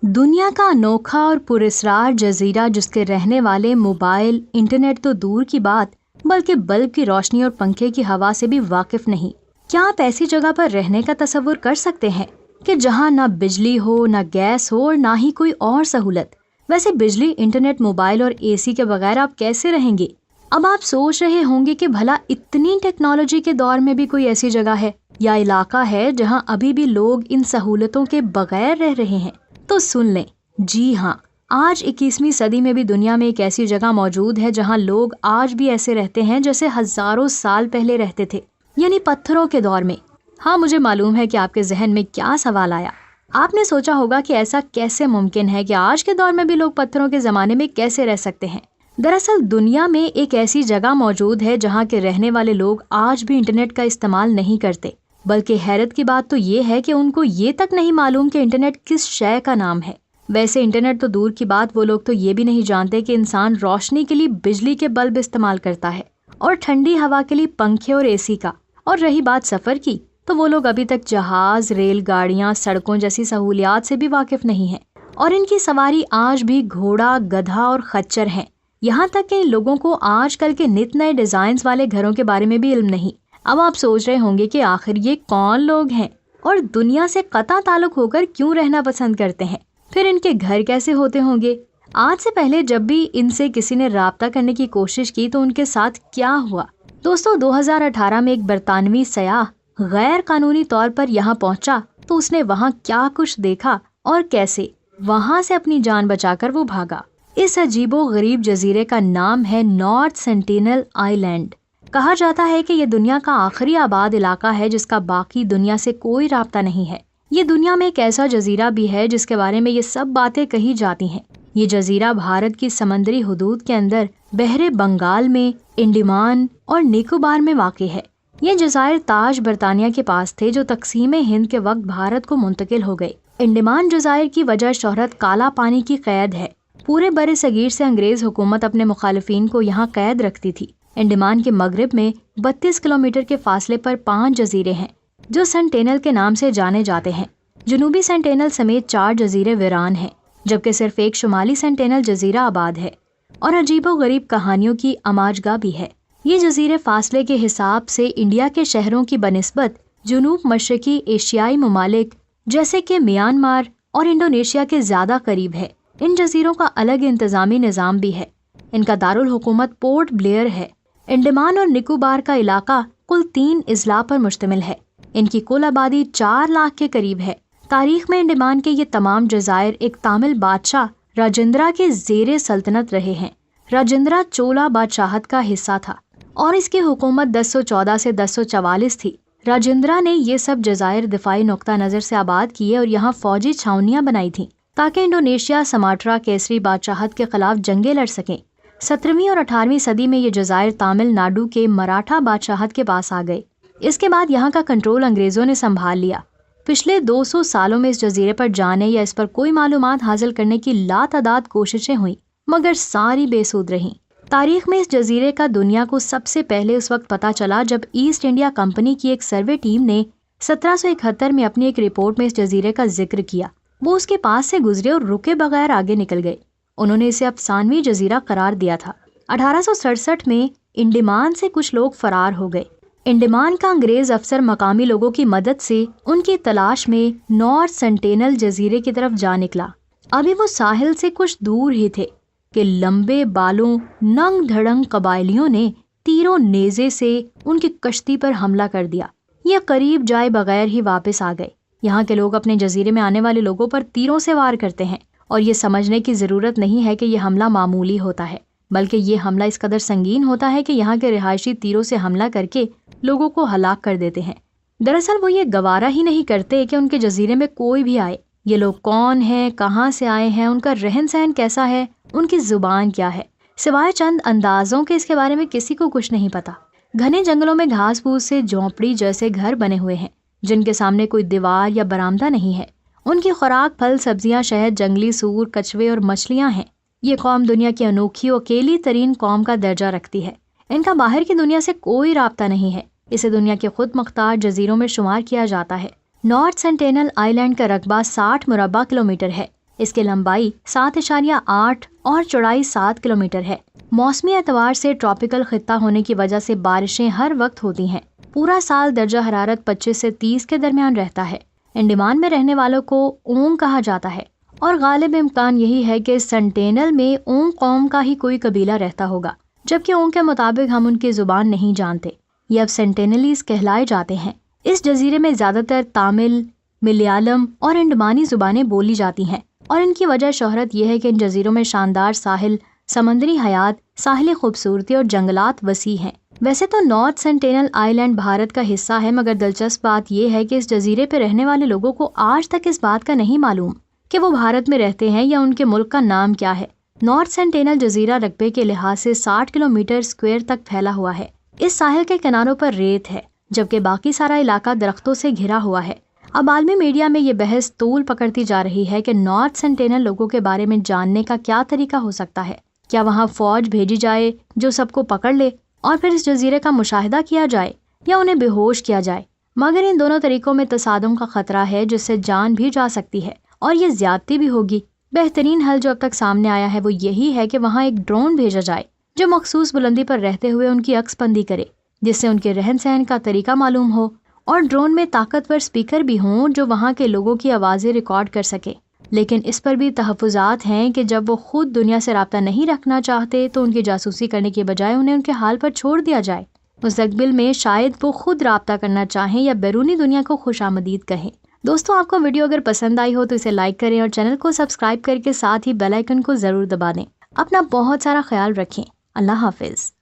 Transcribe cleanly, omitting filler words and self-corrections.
دنیا کا انوکھا اور پراسرار جزیرہ جس کے رہنے والے موبائل انٹرنیٹ تو دور کی بات بلکہ بلب کی روشنی اور پنکھے کی ہوا سے بھی واقف نہیں۔ کیا آپ ایسی جگہ پر رہنے کا تصور کر سکتے ہیں کہ جہاں نہ بجلی ہو، نہ گیس ہو اور نہ ہی کوئی اور سہولت؟ ویسے بجلی، انٹرنیٹ، موبائل اور اے سی کے بغیر آپ کیسے رہیں گے؟ اب آپ سوچ رہے ہوں گے کہ بھلا اتنی ٹیکنالوجی کے دور میں بھی کوئی ایسی جگہ ہے یا علاقہ ہے جہاں ابھی بھی لوگ ان سہولتوں کے بغیر رہ رہے ہیں؟ تو سن لیں، جی ہاں، آج 21ویں صدی میں بھی دنیا میں ایک ایسی جگہ موجود ہے جہاں لوگ آج بھی ایسے رہتے ہیں جیسے ہزاروں سال پہلے رہتے تھے، یعنی پتھروں کے دور میں۔ ہاں، مجھے معلوم ہے کہ آپ کے ذہن میں کیا سوال آیا۔ آپ نے سوچا ہوگا کہ ایسا کیسے ممکن ہے کہ آج کے دور میں بھی لوگ پتھروں کے زمانے میں کیسے رہ سکتے ہیں؟ دراصل دنیا میں ایک ایسی جگہ موجود ہے جہاں کے رہنے والے لوگ آج بھی انٹرنیٹ کا استعمال نہیں کرتے، بلکہ حیرت کی بات تو یہ ہے کہ ان کو یہ تک نہیں معلوم کہ انٹرنیٹ کس شے کا نام ہے۔ ویسے انٹرنیٹ تو دور کی بات، وہ لوگ تو یہ بھی نہیں جانتے کہ انسان روشنی کے لیے بجلی کے بلب استعمال کرتا ہے اور ٹھنڈی ہوا کے لیے پنکھے اور اے سی کا۔ اور رہی بات سفر کی، تو وہ لوگ ابھی تک جہاز، ریل گاڑیاں، سڑکوں جیسی سہولیات سے بھی واقف نہیں ہیں، اور ان کی سواری آج بھی گھوڑا، گدھا اور خچر ہیں۔ یہاں تک کہ ان لوگوں کو آج کل کے نت نئے ڈیزائنز والے گھروں کے بارے میں بھی علم نہیں۔ اب آپ سوچ رہے ہوں گے کہ آخر یہ کون لوگ ہیں اور دنیا سے قطع تعلق ہو کر کیوں رہنا پسند کرتے ہیں؟ پھر ان کے گھر کیسے ہوتے ہوں گے؟ آج سے پہلے جب بھی ان سے کسی نے رابطہ کرنے کی کوشش کی تو ان کے ساتھ کیا ہوا؟ دوستو، 2018 میں ایک برطانوی سیاح غیر قانونی طور پر یہاں پہنچا تو اس نے وہاں کیا کچھ دیکھا اور کیسے وہاں سے اپنی جان بچا کر وہ بھاگا۔ اس عجیب و غریب جزیرے کا نام ہے نارتھ سینٹینل آئی لینڈ۔ کہا جاتا ہے کہ یہ دنیا کا آخری آباد علاقہ ہے جس کا باقی دنیا سے کوئی رابطہ نہیں ہے۔ یہ دنیا میں ایک ایسا جزیرہ بھی ہے جس کے بارے میں یہ سب باتیں کہی جاتی ہیں۔ یہ جزیرہ بھارت کی سمندری حدود کے اندر بحر بنگال میں انڈیمان اور نیکوبار میں واقع ہے۔ یہ جزائر تاج برطانیہ کے پاس تھے جو تقسیم ہند کے وقت بھارت کو منتقل ہو گئے۔ انڈیمان جزائر کی وجہ شہرت کالا پانی کی قید ہے۔ پورے بر صغیر سے انگریز حکومت اپنے مخالفین کو یہاں قید رکھتی تھی۔ انڈیمان کے مغرب میں 32 کلومیٹر کے فاصلے پر 5 جزیرے ہیں جو سینٹینل کے نام سے جانے جاتے ہیں۔ جنوبی سینٹینل سمیت 4 جزیرے ویران ہیں، جبکہ صرف ایک شمالی سینٹینل جزیرہ آباد ہے اور عجیب و غریب کہانیوں کی اماجگاہ بھی ہے۔ یہ جزیرے فاصلے کے حساب سے انڈیا کے شہروں کی بنسبت جنوب مشرقی ایشیائی ممالک جیسے کہ میانمار اور انڈونیشیا کے زیادہ قریب ہے۔ ان جزیروں کا الگ انتظامی نظام بھی ہے۔ ان کا دارالحکومت پورٹ بلیئر ہے۔ انڈیمان اور نکوبار کا علاقہ کل 3 اضلاع پر مشتمل ہے۔ ان کی کل آبادی 4 لاکھ کے قریب ہے۔ تاریخ میں انڈیمان کے یہ تمام جزائر ایک تامل بادشاہ راجندرا کے زیر سلطنت رہے ہیں۔ راجندرا چولا بادشاہت کا حصہ تھا اور اس کی حکومت 1014 سے 1044 تھی۔ راجندرا نے یہ سب جزائر دفاعی نقطہ نظر سے آباد کیے اور یہاں فوجی چھاونیاں بنائی تھیں تاکہ انڈونیشیا سماٹرا کیسری بادشاہت کے خلاف جنگیں لڑ سکیں۔ 17ویں اور 18ویں صدی میں یہ جزائر تامل ناڈو کے مراٹھا بادشاہت کے پاس آ گئے۔ اس کے بعد یہاں کا کنٹرول انگریزوں نے سنبھال لیا۔ پچھلے 200 سالوں میں اس جزیرے پر جانے یا اس پر کوئی معلومات حاصل کرنے کی لاتعداد کوششیں ہوئیں، مگر ساری بے سود رہیں۔ تاریخ میں اس جزیرے کا دنیا کو سب سے پہلے اس وقت پتہ چلا جب ایسٹ انڈیا کمپنی کی ایک سروے ٹیم نے 1771 میں اپنی ایک رپورٹ میں اس جزیرے کا ذکر کیا۔ وہ اس کے پاس سے گزرے اور رکے بغیر آگے نکل گئے۔ انہوں نے اسے افسانوی جزیرہ قرار دیا تھا۔ 1867 میں انڈیمان سے کچھ لوگ فرار ہو گئے۔ انڈیمان کا انگریز افسر مقامی لوگوں کی مدد سے ان کی تلاش میں نارتھ سینٹینل جزیرے کی طرف جا نکلا۔ ابھی وہ ساحل سے کچھ دور ہی تھے کہ لمبے بالوں ننگ دھڑنگ قبائلیوں نے تیروں نیزے سے ان کی کشتی پر حملہ کر دیا۔ یہ قریب جائے بغیر ہی واپس آ گئے۔ یہاں کے لوگ اپنے جزیرے میں آنے والے لوگوں پر تیروں سے وار کرتے ہیں اور یہ سمجھنے کی ضرورت نہیں ہے کہ یہ حملہ معمولی ہوتا ہے، بلکہ یہ حملہ اس قدر سنگین ہوتا ہے کہ یہاں کے رہائشی تیروں سے حملہ کر کے لوگوں کو ہلاک کر دیتے ہیں۔ دراصل وہ یہ گوارا ہی نہیں کرتے کہ ان کے جزیرے میں کوئی بھی آئے۔ یہ لوگ کون ہیں، کہاں سے آئے ہیں، ان کا رہن سہن کیسا ہے، ان کی زبان کیا ہے، سوائے چند اندازوں کے اس کے بارے میں کسی کو کچھ نہیں پتا۔ گھنے جنگلوں میں گھاس پھوس سے جھونپڑی جیسے گھر بنے ہوئے ہیں جن کے سامنے کوئی دیوار یا برآمدہ نہیں ہے۔ ان کی خوراک پھل، سبزیاں، شہد، جنگلی سور، کچھوے اور مچھلیاں ہیں۔ یہ قوم دنیا کی انوکھی اور اکیلی ترین قوم کا درجہ رکھتی ہے۔ ان کا باہر کی دنیا سے کوئی رابطہ نہیں ہے۔ اسے دنیا کے خود مختار جزیروں میں شمار کیا جاتا ہے۔ نارتھ سینٹینل آئی لینڈ کا رقبہ 60 مربع کلومیٹر ہے۔ اس کی لمبائی 7.8 اور چوڑائی 7 کلومیٹر ہے۔ موسمی اعتبار سے ٹراپیکل خطہ ہونے کی وجہ سے بارشیں ہر وقت ہوتی ہیں۔ پورا سال درجہ حرارت 25 سے 30 کے درمیان رہتا ہے۔ انڈمان میں رہنے والوں کو اونگ کہا جاتا ہے اور غالب امکان یہی ہے کہ سینٹینل میں اونگ قوم کا ہی کوئی قبیلہ رہتا ہوگا، جبکہ اونگ کے مطابق ہم ان کی زبان نہیں جانتے۔ یہ اب سینٹینلیز کہلائے جاتے ہیں۔ اس جزیرے میں زیادہ تر تامل، ملیالم اور انڈمانی زبانیں بولی جاتی ہیں، اور ان کی وجہ شہرت یہ ہے کہ ان جزیروں میں شاندار ساحل، سمندری حیات، ساحلی خوبصورتی اور جنگلات وسیع ہیں۔ ویسے تو نارتھ سینٹینل آئی لینڈ بھارت کا حصہ ہے، مگر دلچسپ بات یہ ہے کہ اس جزیرے پہ رہنے والے لوگوں کو آج تک اس بات کا نہیں معلوم کہ وہ بھارت میں رہتے ہیں یا ان کے ملک کا نام کیا ہے۔ نارتھ سینٹینل جزیرہ رقبے کے لحاظ سے 60 کلومیٹر اسکوائر تک پھیلا ہوا ہے۔ اس ساحل کے کناروں پر ریت ہے، جبکہ باقی سارا علاقہ درختوں سے گھرا ہوا ہے۔ اب عالمی میڈیا میں یہ بحث طول پکڑتی جا رہی ہے کہ نارتھ سینٹینل لوگوں کے بارے میں جاننے کا کیا طریقہ ہو سکتا ہے۔ کیا وہاں فوج بھیجی جائے جو سب کو پکڑ لے اور پھر اس جزیرے کا مشاہدہ کیا جائے، یا انہیں بے ہوش کیا جائے؟ مگر ان دونوں طریقوں میں تصادم کا خطرہ ہے جس سے جان بھی جا سکتی ہے اور یہ زیادتی بھی ہوگی۔ بہترین حل جو اب تک سامنے آیا ہے وہ یہی ہے کہ وہاں ایک ڈرون بھیجا جائے جو مخصوص بلندی پر رہتے ہوئے ان کی عکس بندی کرے، جس سے ان کے رہن سہن کا طریقہ معلوم ہو، اور ڈرون میں طاقتور اسپیکر بھی ہوں جو وہاں کے لوگوں کی آوازیں ریکارڈ کر سکے۔ لیکن اس پر بھی تحفظات ہیں کہ جب وہ خود دنیا سے رابطہ نہیں رکھنا چاہتے تو ان کی جاسوسی کرنے کے بجائے انہیں ان کے حال پر چھوڑ دیا جائے۔ مستقبل میں شاید وہ خود رابطہ کرنا چاہیں یا بیرونی دنیا کو خوش آمدید کہیں۔ دوستوں، آپ کو ویڈیو اگر پسند آئی ہو تو اسے لائک کریں اور چینل کو سبسکرائب کر کے ساتھ ہی بیل آئیکن کو ضرور دبا دیں۔ اپنا بہت سارا خیال رکھیں۔ اللہ حافظ۔